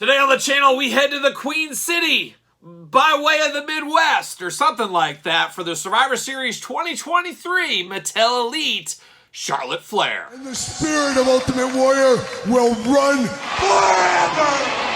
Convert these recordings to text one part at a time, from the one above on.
Today on the channel, we head to the Queen City by way of the Midwest or something like that for the Survivor Series 2023 Mattel Elite Charlotte Flair. And the spirit of Ultimate Warrior will run forever!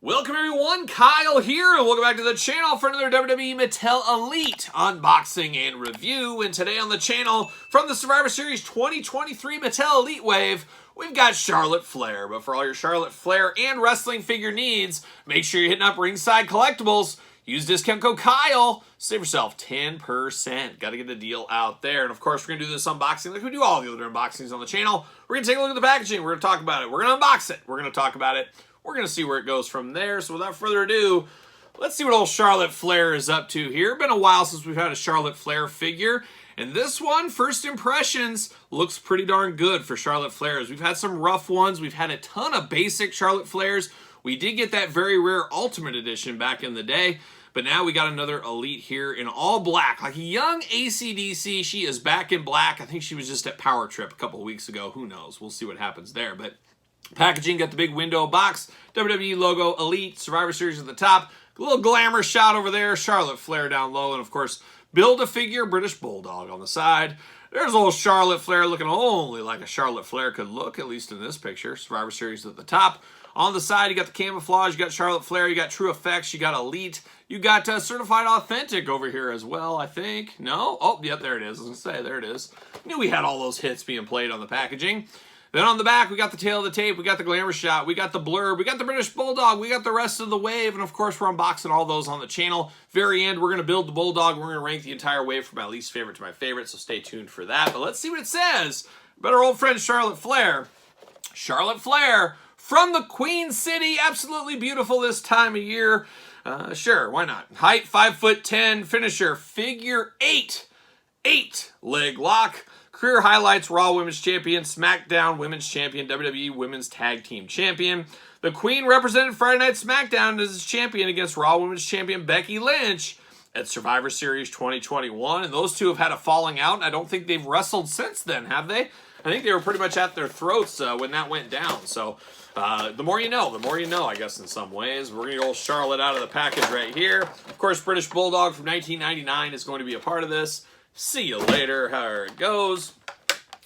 Welcome everyone, Kyle here, and welcome back to the channel for another WWE Mattel Elite unboxing and review. And today on the channel, from the Survivor Series 2023 Mattel Elite Wave, we've got Charlotte Flair. But for all your Charlotte Flair and wrestling figure needs, make sure you're hitting up Ringside Collectibles. Use discount code Kyle, save yourself 10%. Got to get the deal out there. And of course, we're going to do this unboxing like we do all the other unboxings on the channel. We're going to take a look at the packaging. We're going to talk about it. We're going to unbox it. We're going to talk about it. We're going to see where it goes from there. So without further ado, let's see what old Charlotte Flair is up to here. Been a while since we've had a Charlotte Flair figure. And this one, first impressions, looks pretty darn good for Charlotte Flairs. We've had some rough ones. We've had a ton of basic Charlotte Flairs. We did get that very rare Ultimate Edition back in the day. But now we got another Elite here in all black. Like a young AC/DC, she is back in black. I think she was just at Power Trip a couple of weeks ago. Who knows? We'll see what happens there. But packaging, got the big window box, WWE logo, Elite, Survivor Series at the top, a little glamour shot over there, Charlotte Flair down low, and of course, Build-A-Figure British Bulldog on the side. There's old Charlotte Flair looking only like a Charlotte Flair could look, at least in this picture. Survivor Series at the top. On the side, you got the camouflage, you got Charlotte Flair, you got True Effects, you got Elite, you got Certified Authentic over here as well, I think. No? Oh, yep, there it is. I was going to say, there it is. Knew we had all those hits being played on the packaging. Then on the back, we got the tail of the tape, we got the glamour shot, we got the blurb, we got the British Bulldog, we got the rest of the wave, and of course, we're unboxing all those on the channel. Very end, we're going to build the Bulldog, we're going to rank the entire wave from my least favorite to my favorite, so stay tuned for that. But let's see what it says about our old friend Charlotte Flair. Charlotte Flair from the Queen City, absolutely beautiful this time of year. Sure, why not? Height, 5'10", finisher, figure 8. 8 leg lock. Career highlights: Raw Women's Champion, SmackDown Women's Champion, WWE Women's Tag Team Champion. The Queen represented Friday Night SmackDown as champion against Raw Women's Champion Becky Lynch at Survivor Series 2021. And those two have had a falling out, and I don't think they've wrestled since then, have they? I think they were pretty much at their throats when that went down. So the more you know, I guess, in some ways. We're going to get old Charlotte out of the package right here. Of course, British Bulldog from 1999 is going to be a part of this. See you later, how it goes.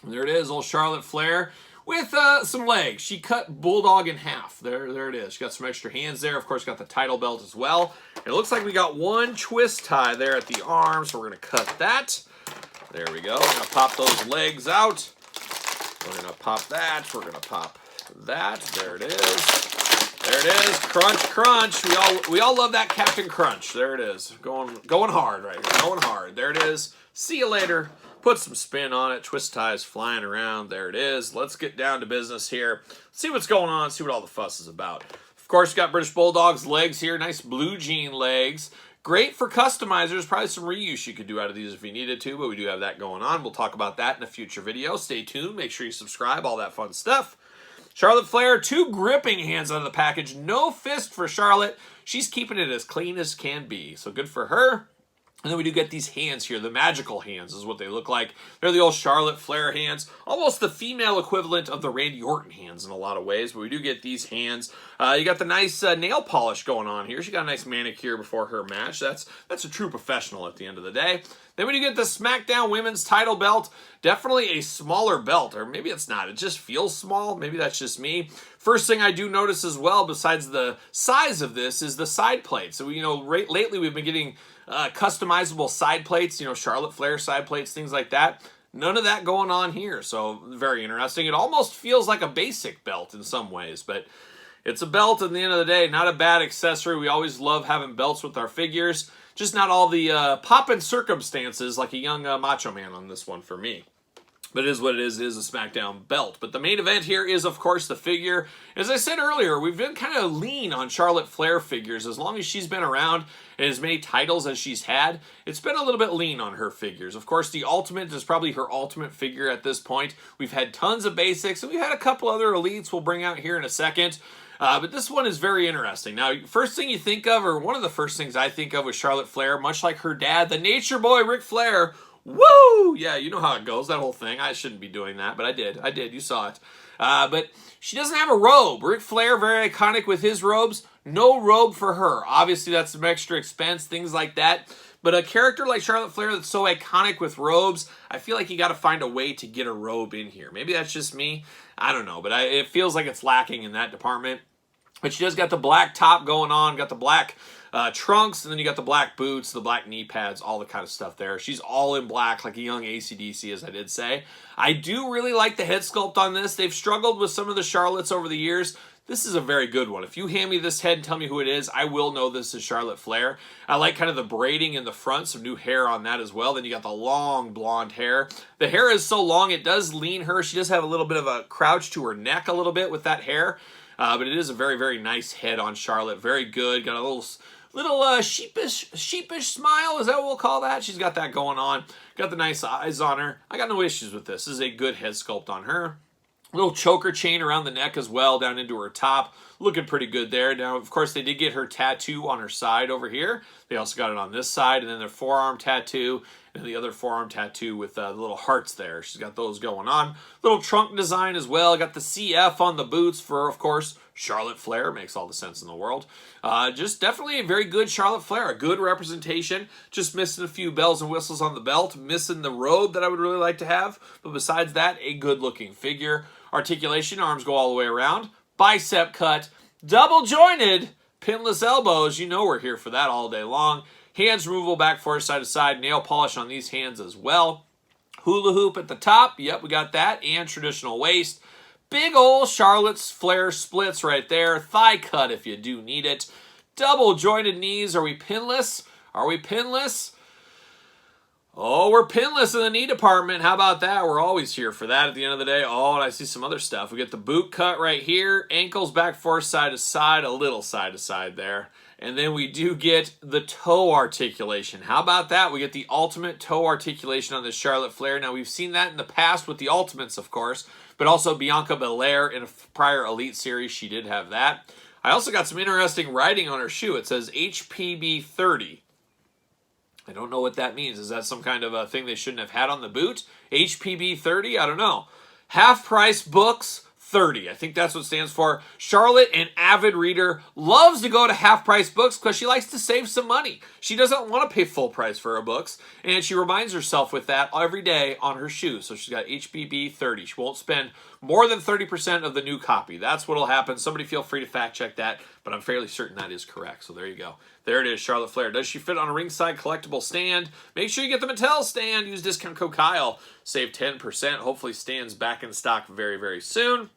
There it is, old Charlotte Flair with some legs. She cut Bulldog in half. There it is. She got some extra hands there. Of course, got the title belt as well. It looks like we got one twist tie there at the arm, so we're going to cut that. There we go. We're going to pop those legs out. We're going to pop that. We're going to pop that. There it is. There it is. Crunch, crunch. We all love that Captain Crunch. There it is. Going hard right here. Going hard. There it is. See you later. Put some spin on it. Twist ties flying around. There it is. Let's get down to business here. See what's going on. See what all the fuss is about. Of course, got British Bulldog's legs here. Nice blue jean legs. Great for customizers. Probably some reuse you could do out of these if you needed to, but we do have that going on. We'll talk about that in a future video. Stay tuned. Make sure you subscribe. All that fun stuff. Charlotte Flair, 2 gripping hands out of the package. No fist for Charlotte. She's keeping it as clean as can be. So good for her. And then we do get these hands here. The magical hands is what they look like. They're the old Charlotte Flair hands. Almost the female equivalent of the Randy Orton hands in a lot of ways. But we do get these hands. You got the nice nail polish going on here. She got a nice manicure before her match. That's a true professional at the end of the day. Then we do get the SmackDown Women's title belt. Definitely a smaller belt. Or maybe it's not. It just feels small. Maybe that's just me. First thing I do notice as well, besides the size of this, is the side plate. So, lately we've been getting customizable side plates, Charlotte Flair side plates, things like that. None of that going on here, so very interesting. It almost feels like a basic belt in some ways, but it's a belt at the end of the day, not a bad accessory. We always love having belts with our figures, just not all the poppin' circumstances like a young Macho Man on this one for me. But it is what it is. It is a SmackDown belt. But the main event here is, of course, the figure. As I said earlier, we've been kind of lean on Charlotte Flair figures. As long as she's been around and as many titles as she's had, it's been a little bit lean on her figures. Of course, the Ultimate is probably her ultimate figure at this point. We've had tons of basics, and we've had a couple other elites we'll bring out here in a second. But this one is very interesting. Now, first thing you think of, or one of the first things I think of with Charlotte Flair, much like her dad, the Nature Boy, Ric Flair. Woo! Yeah, you know how it goes, that whole thing. I shouldn't be doing that, but I did. You saw it. But she doesn't have a robe. Ric Flair, very iconic with his robes. No robe for her. Obviously, that's some extra expense, things like that. But a character like Charlotte Flair that's so iconic with robes, I feel like you got to find a way to get a robe in here. Maybe that's just me. I don't know, but it feels like it's lacking in that department. But she does got the black top going on, got the black trunks, and then you got the black boots, the black knee pads, all the kind of stuff there. She's all in black, like a young AC/DC, as I did say. I do really like the head sculpt on this. They've struggled with some of the Charlottes over the years. This is a very good one. If you hand me this head and tell me who it is, I will know this is Charlotte Flair. I like kind of the braiding in the front, some new hair on that as well. Then you got the long blonde hair. The hair is so long, it does lean her. She does have a little bit of a crouch to her neck a little bit with that hair. But it is a very, very nice head on Charlotte. Very good. Got a little sheepish smile. Is that what we'll call that? She's got that going on. Got the nice eyes on her. I got no issues with this. This is a good head sculpt on her. Little choker chain around the neck as well, down into her top. Looking pretty good there. Now, of course, they did get her tattoo on her side over here. They also got it on this side, and then their forearm tattoo, and the other forearm tattoo with the little hearts there. She's got those going on. Little trunk design as well. Got the CF on the boots for, of course, Charlotte Flair. Makes all the sense in the world. Just definitely a very good Charlotte Flair. A good representation. Just missing a few bells and whistles on the belt. Missing the robe that I would really like to have. But besides that, a good-looking figure. Articulation, arms go all the way around. Bicep cut. Double jointed. Pinless elbows. You know we're here for that all day long. Hands removable back forward, side to side. Nail polish on these hands as well. Hula hoop at the top. Yep, we got that. And traditional waist. Big ol' Charlotte's Flair splits right there. Thigh cut if you do need it. Double jointed knees. Are we pinless? Are we pinless? Oh, we're pinless in the knee department. How about that? We're always here for that at the end of the day. Oh, and I see some other stuff. We get the boot cut right here. Ankles back forward, side to side. A little side to side there. And then we do get the toe articulation. How about that? We get the ultimate toe articulation on this Charlotte Flair. Now, we've seen that in the past with the Ultimates, of course. But also Bianca Belair in a prior Elite series. She did have that. I also got some interesting writing on her shoe. It says HPB 30. I don't know what that means. Is that some kind of a thing they shouldn't have had on the boot? HPB 30? I don't know. Half price books 30. I think that's what it stands for. Charlotte, an avid reader, loves to go to half price books because she likes to save some money. She doesn't want to pay full price for her books, and she reminds herself with that every day on her shoes. So she's got HPB 30. She won't spend more than 30% of the new copy. That's what'll happen. Somebody feel free to fact check that, but I'm fairly certain that is correct. So there you go. There it is, Charlotte Flair. Does she fit on a ringside collectible stand? Make sure you get the Mattel stand. Use discount code Kyle. Save 10%. Hopefully stands back in stock very, very soon.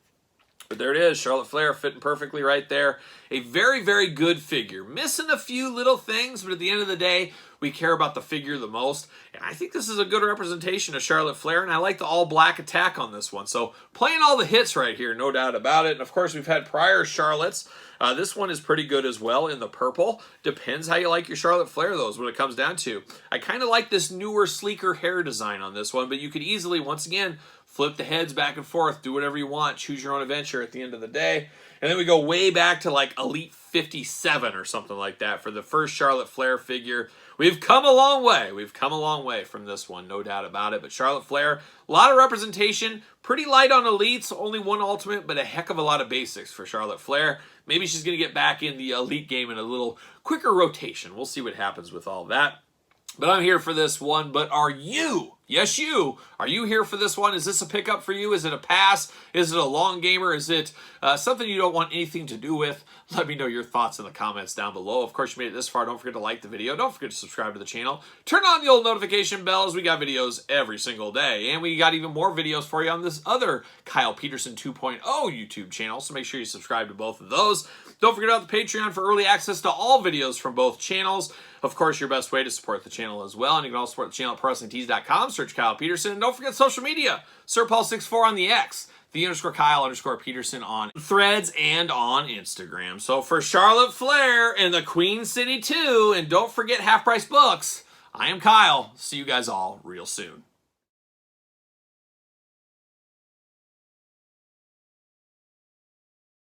But there it is, Charlotte Flair fitting perfectly right there. A very, very good figure. Missing a few little things, but at the end of the day, we care about the figure the most. And I think this is a good representation of Charlotte Flair, and I like the all-black attack on this one. So playing all the hits right here, no doubt about it. And of course, we've had prior Charlottes. This one is pretty good as well in the purple. Depends how you like your Charlotte Flair, though, is what it comes down to. I kind of like this newer, sleeker hair design on this one, but you could easily, once again, flip the heads back and forth, do whatever you want, choose your own adventure at the end of the day. And then we go way back to like Elite 57 or something like that for the first Charlotte Flair figure. We've come a long way. We've come a long way from this one, no doubt about it. But Charlotte Flair, a lot of representation, pretty light on Elites, only one Ultimate, but a heck of a lot of basics for Charlotte Flair. Maybe she's going to get back in the Elite game in a little quicker rotation. We'll see what happens with all that. But I'm here for this one, but are you? Yes, you. Are you here for this one? Is this a pickup for you? Is it a pass? Is it a long gamer? Is it something you don't want anything to do with? Let me know your thoughts in the comments down below. Of course, you made it this far. Don't forget to like the video. Don't forget to subscribe to the channel. Turn on the old notification bells. We got videos every single day. And we got even more videos for you on this other Kyle Peterson 2.0 YouTube channel. So make sure you subscribe to both of those. Don't forget about the Patreon for early access to all videos from both channels. Of course, your best way to support the channel as well. And you can also support the channel at ProWrestlingTees.com. Search Kyle Peterson. And don't forget social media. SirPaul64 on the X. _Kyle_Peterson on Threads and on Instagram. So for Charlotte Flair and the Queen City 2, and don't forget Half Price Books, I am Kyle. See you guys all real soon.